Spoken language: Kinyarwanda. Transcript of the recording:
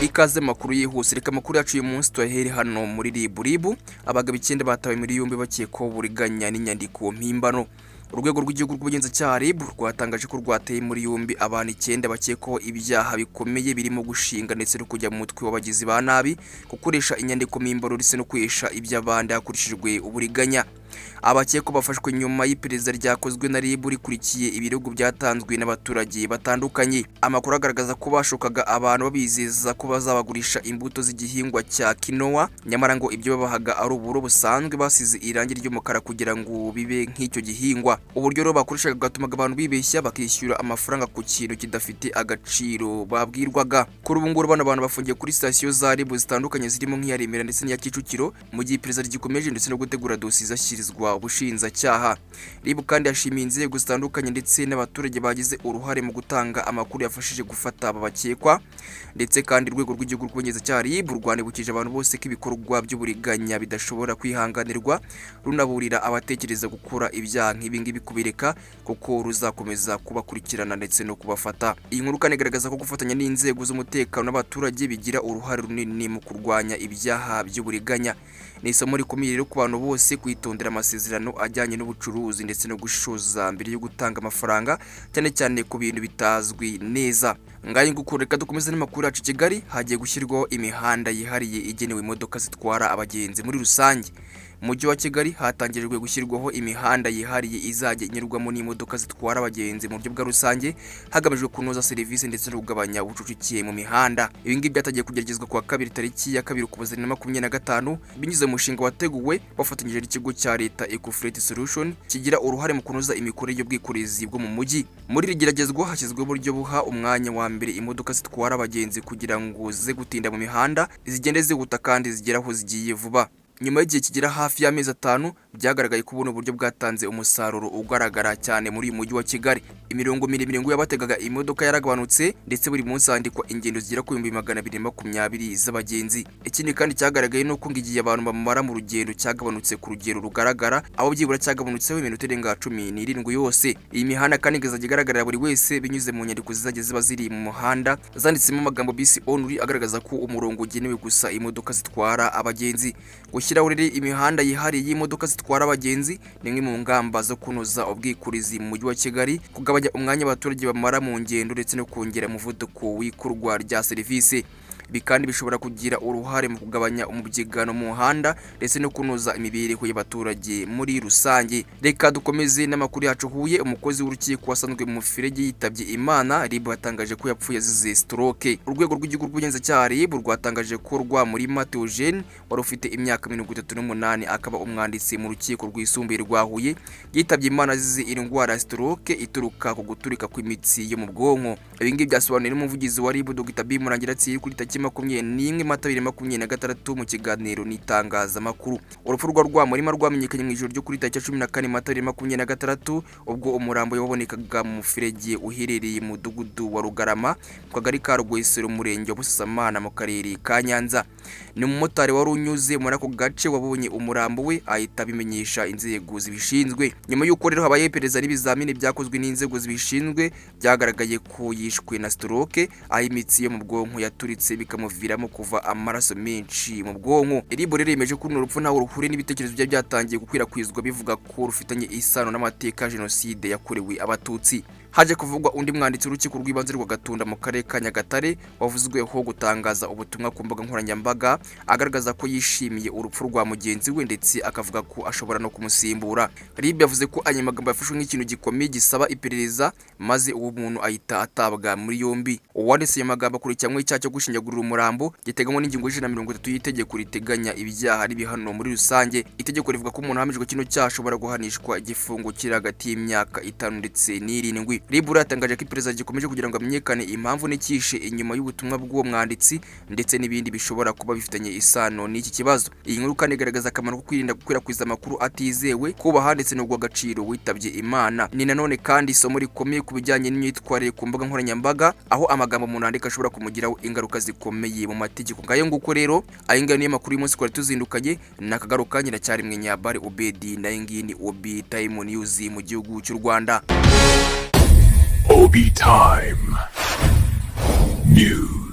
Ikaze makuru yihuse reka makuru yacu uyu munsi tuyahere hano muri Ribu. Abagabo 9 batawe muri yombi bakekwaho uburiganya n'inyandiko mpimbano. Urwego rw'igihugu rw'ubugenzacyaha RIB rwatangaje ko rwateye muri yombi abantu 9 bakekwaho ibyaha bikomeye birimo gushinga ndetse no kujya mu mutwe w'abagizi ba nabi, gukoresha inyandiko mpimbano ndetse no kwesha iby'abandi hakurikijwe uburiganya. Abakekwa bafashwe nyuma y'iperereza ryakozwe na RIB rikurikiye ibirego byatanzwe n'abaturage batandukanye. Amakuru agaragaza ko bashokaga abantu babizeza ko bazabagurisha imbuto z'igihingwa cya quinoa, nyamara ngo ibyo babahaga ari uburo busanzwe basize irangi ry'umukara kugira ngo bibe nk'icyo gihingwa. Uburyo rero bakoreshaga gatumaga abantu bibeshya bakishyura amafaranga ku kintu kidafite agaciro babwirwaga. Kuri ubu nguru bana abantu bafungiye kuri station za RIB zitandukanye zirimo nk'iya Remera ndetse n'iya Kicukiro mu gihe iperereza rigikomeje ndetse no gutegura dosiye zashyirizwa ubushinjacyaha. RIB kandi yashimiye inzego zitandukanye ndetse n'abaturage bagize uruhare mu gutanga amakuru yafashije gufata aba bakekwa, ndetse kandi urwego rw'igihugu rw'ubugenzacyaha RIB rwanibukije abantu bose ko ibikorwa by'uburiganya bidashobora kwihanganirwa, runaburira abatekereza gukora ibyaha nk'ibingibi kubireka kuko ruzakomeza kubakurikirana ndetse no kubafata. Iyi nkuru kandi igaragaza ko gufatanya n'inzego z'umutekano n'abaturage bigira uruhare runini mu kurwanya ibyaha by'uburiganya. Ni isomo rikomeye rero ku bantu bose kwitondera amasezerano ajyanye n'ubucuruzi ndetse no gushoza mbere yo gutanga amafaranga, cyane cyane ku bintu bitazwi neza. Ngaye ngukuru reka dukomeze n'amakuru yacu. Kigali hagiye gushyirwaho imihanda yihariye igenewe imodoka zitwara abagenzi muri rusange. Mujyi wa Kigali hatangirijwe gushyirwaho imihanda yihariye izajya inyurwamo n'imodoka zitwara abagenzi mu buryo bwa rusange, hagamijwe kunoza serivisi ndetse no kugabanya ubucucike mu mihanda. Ibi ngibi byatagiye kugeragezwa kuwa 2 tariki ya 2 Ukuboza 2025 binyuze mu mushinga wateguwe bafatanyije n'ikigo cya leta Ecofreight Solution kigira uruhare mu kunoza imikorere y'ubwikorezi bwo mu mujyi. Muri iri geragezwa hashyizweho uburyo buha umwanya wa mbere imodoka zitwara abagenzi kugira ngo zize gutinda mu mihanda, zigende zihuta kandi zigera aho zigiye vuba. Nyuma y'igihe kigira hafi y'amezi 5 byagaragaye ko buno buryo bwatanze umusaruro ugaragara cyane muri uyu mujyi wa Kigali. Imirongo miremire ngo yabategaga imodoka yaragabanutse ndetse buri munsi handikwa ingendo zigera ku 220 z'abagenzi. Ikindi kandi cyagaragaye no ko ngigiye abantu bamara mu rugendo cyagabanutse ku rugero rugaragara, aho byibura cyagabanutseho iminota irenga 17 yose. Iyi mihanda kandi igazajya igaragarira buri wese binyuze mu nyandiko zizajya ziba ziri mu muhanda zanditsemo amagambo bisi only agaragaza ko umurongo ugenewe gusa imodoka zitwara abagenzi. Gushyiraho rero imihanda yihariye y'imodoka zitwara abagenzi ni imwe mu ngamba zo kunoza ubwikorezi mu mujyi wa Kigali, kugabanya umwanya abaturage bamara mu ngendo ndetse no kongera umuvuduko w'ikorwa rya serivisi. Ibi kandi bishobora kugira uruhare mu kugabanya umubyigano mu muhanda ndetse no kunoza imibereho y'abaturage muri rusange. Reka dukomeze n'amakuru yacu. Huye umukozi w'urukiko wasanzwe mu mufirege yitabye Imana. RIB yatangaje ko yapfuye azize stroke. Urwego rw'igihugu rw'ubugenzacyaha RIB rwatangaje ko Rwamurima Theogene wari ufite imyaka 38 akaba umwanditsi mu rukiko rwisumbuye rwa Huye yitabye Imana azize indwara ya stroke ituruka ku guturika kw'imitsi yo mu bwonko. Ibi ngibi byasobanuye n'umuvugizi wa RIB Dr. Murangira kuri 21 Mata 2026 mu kiganiro n'itangazamakuru. Urupfu rwa Rwamurima rwamenyekanye mu ijoro ryo kuri 14 Mata 2026 ubwo umurambo yabonekaga mu mufirege uherereye mu mudugudu wa Rugarama ku kagari ka Rwesero murenge wa Busasamana mu karere ka Nyanza. Ni umumotari wari unyuze muri ako gace wabonye umurambo we ahita bimenyesha inzego zibishinzwe. Nyuma y'uko rero habaye iperereza n'ibizamini byakozwe n'inzego zibishinzwe, byagaragaye ko yishwe na stroke, aho imitsi yo mu bwonko yaturitse bikamuviramo kuva amaraso menshi mu bwonko. RIB rero yemeje ko urupfu ntaho ruhure n'ibitekerezo byatangiye gukwirakwizwa bivuga ko rufitanye isano n'amateka ya Jenoside yakorewe Abatutsi. Haje kuvugwa undi mwanditsi w'urukiko rw'ibanze rwa Gatunda mu karere ka Nyagatare wavuzweho gutangaza ubutumwa ku mbuga nkoranyambaga agaragaza ko yishimiye urupfu rwa mugenzi we ndetse akavuga ko ashobora no kumusimbura. RIB yavuze ko aya magambo yafashwe nk'ikintu gikomeye gisaba iperereza, maze uwo muntu ahita atabwa muri yombi. Uwanditse aya magambo akurikiranweho icyaha cyo gushinyagurira umurambo giteganywa n'ingingo y'Ijana30 y'itegeko riteganya ibyaha n'ibihano muri rusange. Itegeko rivuga ko umuntu hamijwe kino cyaha ashobora guhanishwa igifungo kiri hagati y'imyaka 5 ndetse n'7. RIB yatangaje ko iperereza gikomeje kugira ngo amenyekane impamvu n'ikishe inyuma y'ubutumwa bw'uwo mwanditsi ndetse n'ibindi bishobora kuba bifitanye isano n'iki kibazo. Iyi nkuru kandi igaragaza akamaro ko kwirinda gukwirakwiza amakuru atizewe, kubaha ndetse no guagaciro witabye Imana. Ni nanone kandi isomo rikomeye ku bijyanye n'imyitwarire ku mbuga nkoranyambaga, aho amagambo umuntu andika ashobora kumugiraho ingaruka zikomeye mu mategeko. Ngayo nguko rero ayingana niyo makuru y'umunsi twari tuzindukanye, nakagaruka nyina cyari mwe Nyabari Obedi na ingini Obi Time News mu gihugu cy'u Rwanda. Obi Time News.